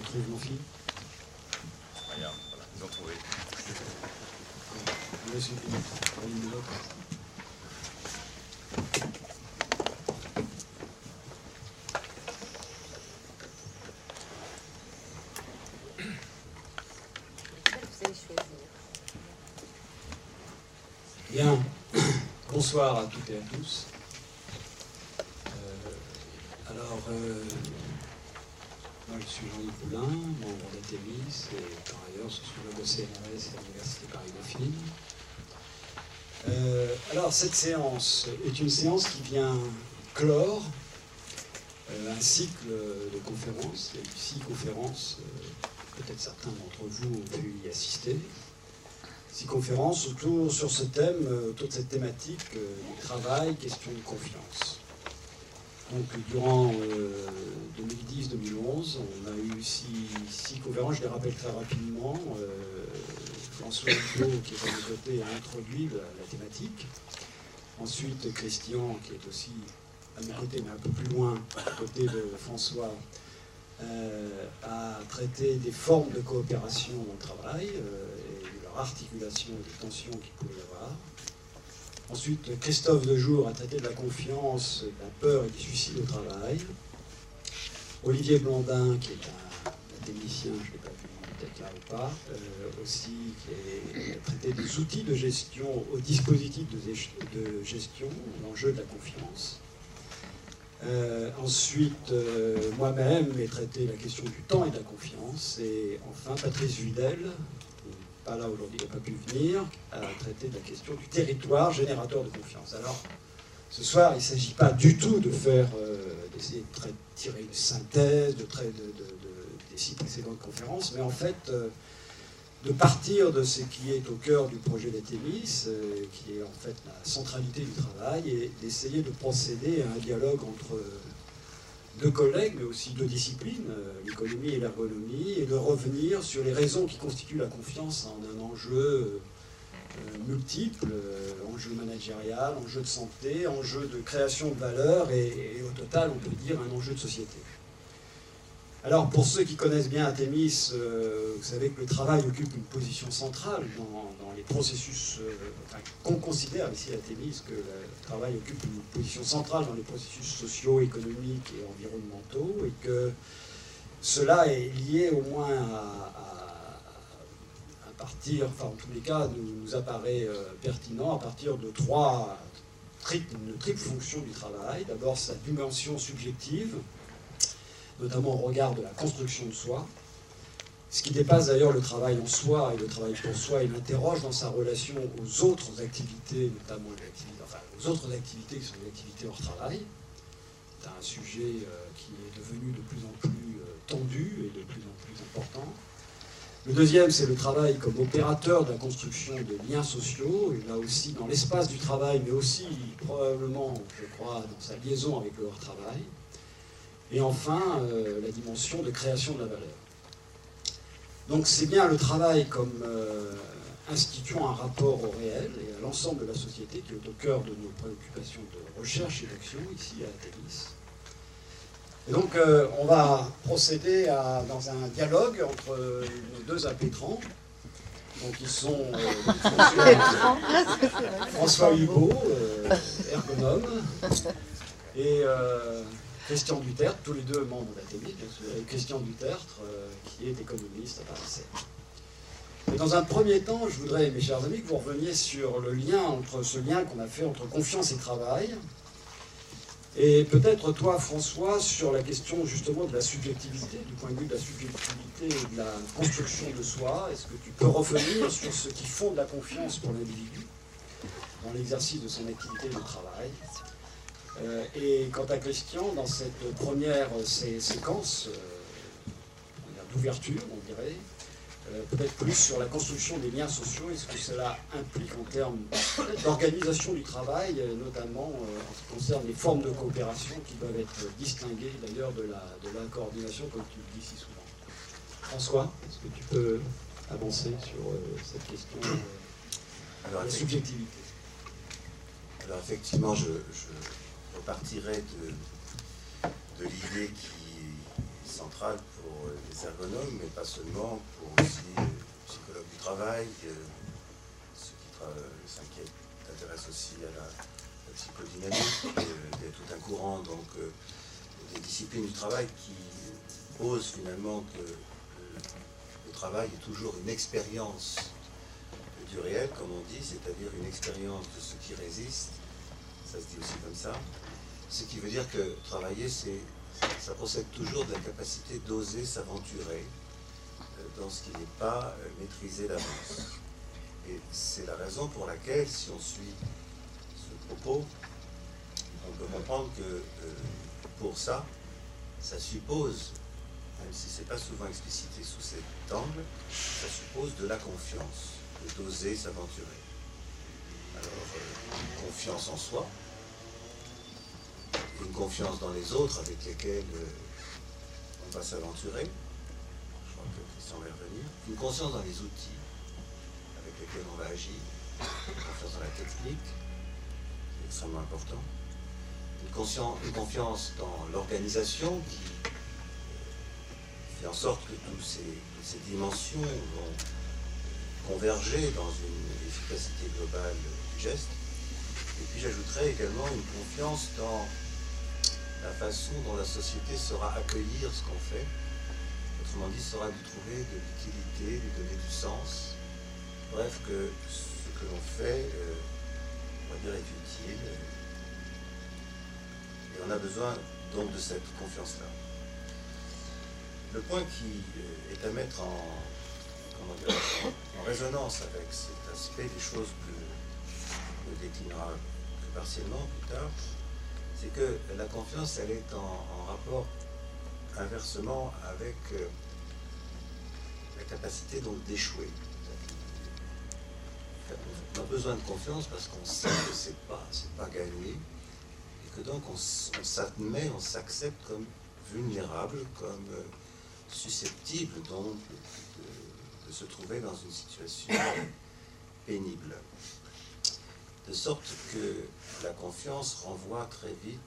trouve mon fil. Regarde, voilà, ils ont trouvé. Je laisse une ligne de l'autre. Bien, bonsoir à toutes et à tous. Moi je suis Jean-Yves Poulain, membre d'Athémis, et par ailleurs sociologue au CNRS et à l'Université Paris-Dauphine. Alors cette séance est une séance qui vient clore un cycle de conférences. Il y a eu 6 conférences, peut-être certains d'entre vous ont pu y assister. 6 conférences sur ce thème, autour de cette thématique du travail, question de confiance. Donc durant 2010-2011, on a eu 6 conférences, je les rappelle très rapidement. François Hugo, qui est à mes côtés, a introduit la thématique. Ensuite, Christian, qui est aussi à mes côtés, mais un peu plus loin, à côté de François, a traité des formes de coopération au travail, et de leur articulation et des tensions qu'il pouvait y avoir. Ensuite, Christophe Dejour a traité de la confiance, de la peur et du suicide au travail. Olivier Blandin, qui est un académicien, je ne l'ai pas vu peut-être là ou pas, aussi, qui a traité des outils de gestion au dispositif de gestion, l'enjeu de la confiance. Ensuite, moi-même, j'ai traité la question du temps et de la confiance. Et enfin, Patrice Vidal, pas là aujourd'hui, il n'a pas pu venir, à traiter de la question du territoire générateur de confiance. Alors, ce soir, il ne s'agit pas du tout de faire, d'essayer de tirer une synthèse des 6 précédentes conférences, mais en fait, de partir de ce qui est au cœur du projet d'Athémis, qui est en fait la centralité du travail, et d'essayer de procéder à un dialogue entre 2 collègues, mais aussi 2 disciplines, l'économie et l'ergonomie, et de revenir sur les raisons qui constituent la confiance en un enjeu multiple, enjeu managérial, enjeu de santé, enjeu de création de valeur, et au total, on peut dire un enjeu de société. Alors, pour ceux qui connaissent bien Athémis, vous savez que le travail occupe une position centrale dans les processus, qu'on considère ici à Athémis que le travail occupe une position centrale dans les processus sociaux, économiques et environnementaux, et que cela est lié au moins à partir, enfin en tous les cas, nous apparaît pertinent à partir de une triple fonction du travail. D'abord, sa dimension subjective, notamment au regard de la construction de soi, ce qui dépasse d'ailleurs le travail en soi et le travail pour soi, et l'interroge dans sa relation aux autres activités, notamment aux autres activités qui sont des activités hors travail. C'est un sujet qui est devenu de plus en plus tendu et de plus en plus important. Le deuxième, c'est le travail comme opérateur de la construction de liens sociaux, et là aussi dans l'espace du travail, mais aussi probablement, je crois, dans sa liaison avec le hors-travail. Et enfin, la dimension de création de la valeur. Donc c'est bien le travail comme instituant un rapport au réel et à l'ensemble de la société qui est au cœur de nos préoccupations de recherche et d'action ici à Athémis. Et donc on va procéder dans un dialogue entre nos 2 impétrants. Donc ils sont François Hugo, ergonome, et Christian Dutertre, tous les 2 membres d'Athémis, bien sûr, et Christian Dutertre, qui est économiste à Paris. Et dans un premier temps, je voudrais, mes chers amis, que vous reveniez sur ce lien qu'on a fait entre confiance et travail. Et peut-être toi, François, sur la question justement de la subjectivité, du point de vue de la subjectivité et de la construction de soi. Est-ce que tu peux revenir sur ce qui fonde la confiance pour l'individu dans l'exercice de son activité de travail? Et quant à Christian, dans cette première séquence d'ouverture, on dirait, peut-être plus sur la construction des liens sociaux et ce que cela implique en termes d'organisation du travail, notamment en ce qui concerne les formes de coopération qui doivent être distinguées d'ailleurs de la coordination, comme tu le dis si souvent. François, est-ce que tu peux avancer sur cette question de la subjectivité? Alors effectivement, je repartirai de l'idée qui centrale pour les ergonomes, mais pas seulement, pour aussi les psychologues du travail, ceux qui s'intéressent aussi à la psychodynamique. Il y a tout un courant donc, des disciplines du travail qui posent finalement que le travail est toujours une expérience du réel, comme on dit, c'est-à-dire une expérience de ce qui résiste, ça se dit aussi comme ça, ce qui veut dire que travailler, ça procède toujours de la capacité d'oser s'aventurer dans ce qui n'est pas maîtrisé d'avance. Et c'est la raison pour laquelle, si on suit ce propos, on peut comprendre que pour ça, ça suppose, même si ce n'est pas souvent explicité sous cet angle, ça suppose de la confiance, d'oser s'aventurer. Alors, une confiance en soi, une confiance dans les autres avec lesquels on va s'aventurer, je crois que Christian va y revenir, une conscience dans les outils avec lesquels on va agir, une confiance dans la technique, c'est extrêmement important, une confiance dans l'organisation qui fait en sorte que toutes ces dimensions vont converger dans une efficacité globale du geste. Et puis j'ajouterais également une confiance dans la façon dont la société saura accueillir ce qu'on fait, autrement dit, saura lui trouver de l'utilité, lui donner du sens. Bref, que ce que l'on fait, on va dire, est utile. Et on a besoin donc de cette confiance-là. Le point qui est à mettre en résonance avec cet aspect des choses que l'on déclinera plus partiellement plus tard, c'est que la confiance, elle est en rapport inversement avec la capacité donc d'échouer. On a besoin de confiance parce qu'on sait que c'est pas gagné, et que donc on s'admet, on s'accepte comme vulnérable, comme susceptible donc de se trouver dans une situation pénible. De sorte que la confiance renvoie très vite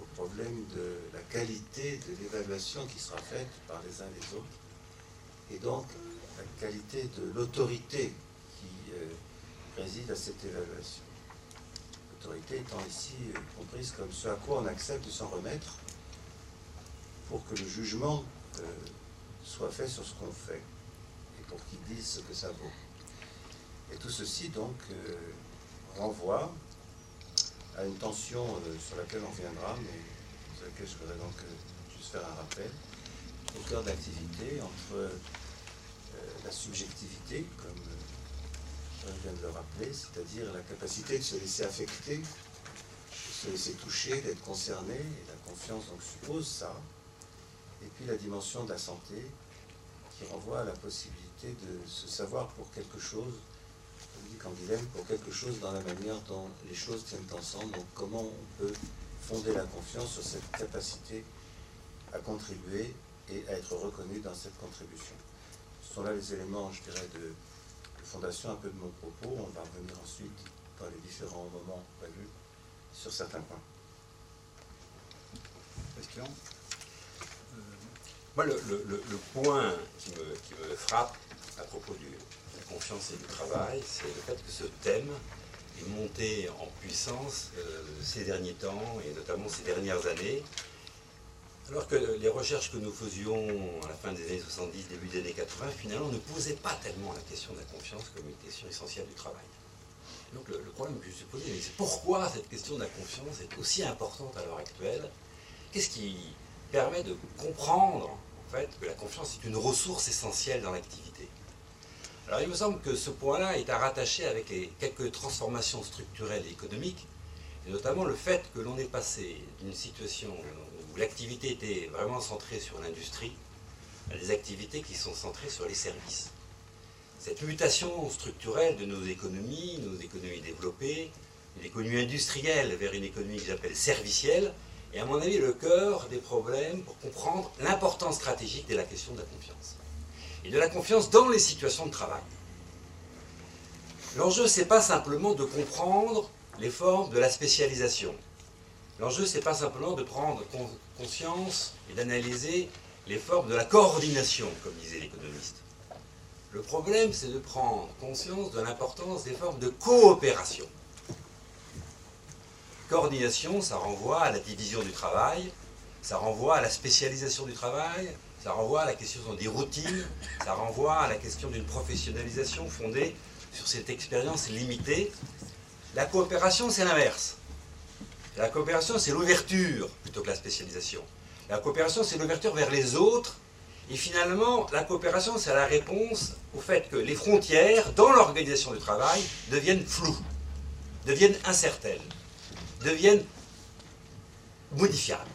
au problème de la qualité de l'évaluation qui sera faite par les uns et les autres, et donc la qualité de l'autorité qui réside à cette évaluation. L'autorité étant ici comprise comme ce à quoi on accepte de s'en remettre pour que le jugement soit fait sur ce qu'on fait, et pour qu'il dise ce que ça vaut. Et tout ceci donc renvoie à une tension sur laquelle on reviendra, mais sur laquelle je voudrais donc juste faire un rappel, au cœur de l'activité, entre la subjectivité, comme je viens de le rappeler, c'est-à-dire la capacité de se laisser affecter, de se laisser toucher, d'être concerné, et la confiance donc suppose ça, et puis la dimension de la santé, qui renvoie à la possibilité de se savoir pour quelque chose, comme dit Canguilhem, pour quelque chose dans la manière dont les choses tiennent ensemble. Donc comment on peut fonder la confiance sur cette capacité à contribuer et à être reconnu dans cette contribution. Ce sont là les éléments, je dirais, de fondation un peu de mon propos. On va revenir ensuite dans les différents moments prévus sur certains points. Question ? Moi, le point qui me frappe à propos de la confiance et du travail, c'est le fait que ce thème est monté en puissance ces derniers temps, et notamment ces dernières années, alors que les recherches que nous faisions à la fin des années 70, début des années 80, finalement ne posaient pas tellement la question de la confiance comme une question essentielle du travail. Donc le problème que je me suis posé, c'est pourquoi cette question de la confiance est aussi importante à l'heure actuelle? Qu'est-ce qui permet de comprendre en fait que la confiance est une ressource essentielle dans l'activité? Alors il me semble que ce point-là est à rattacher avec les quelques transformations structurelles et économiques, et notamment le fait que l'on est passé d'une situation où l'activité était vraiment centrée sur l'industrie à des activités qui sont centrées sur les services. Cette mutation structurelle de nos économies développées, une économie industrielle vers une économie que j'appelle servicielle, est à mon avis le cœur des problèmes pour comprendre l'importance stratégique de la question de la confiance. Et de la confiance dans les situations de travail. L'enjeu, ce n'est pas simplement de comprendre les formes de la spécialisation. L'enjeu, ce n'est pas simplement de prendre conscience et d'analyser les formes de la coordination, comme disait l'économiste. Le problème, c'est de prendre conscience de l'importance des formes de coopération. Coordination, ça renvoie à la division du travail, ça renvoie à la spécialisation du travail, ça renvoie à la question des routines, ça renvoie à la question d'une professionnalisation fondée sur cette expérience limitée. La coopération, c'est l'inverse. La coopération, c'est l'ouverture plutôt que la spécialisation. La coopération, c'est l'ouverture vers les autres. Et finalement, la coopération, c'est la réponse au fait que les frontières, dans l'organisation du travail, deviennent floues, deviennent incertaines, deviennent modifiables.